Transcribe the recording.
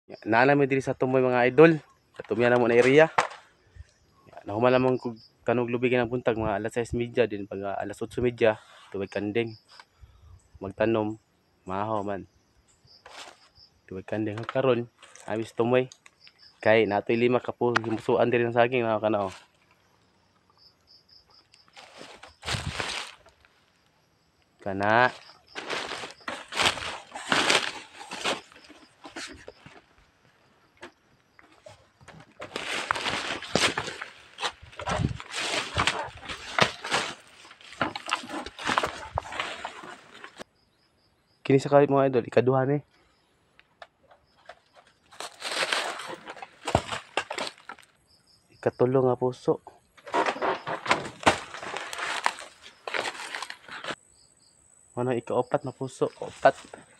Naanami diri sa tumoy mga idol. Sa tumya na mo na area. Nahuman lamang kog kanog lubi ng buntag mga alas 6:30 din pag alas 8:30 tuwag kanding. Magtanom mahaw man. Tuwag kanding karon amis tumoy. Kay natoy 5 ka po himusuan diri ng saging na kana oh. Kana kini sa kalit mga idol ikaduha ni. Ikatulo nga puso. Ano ikaapat na puso, 4.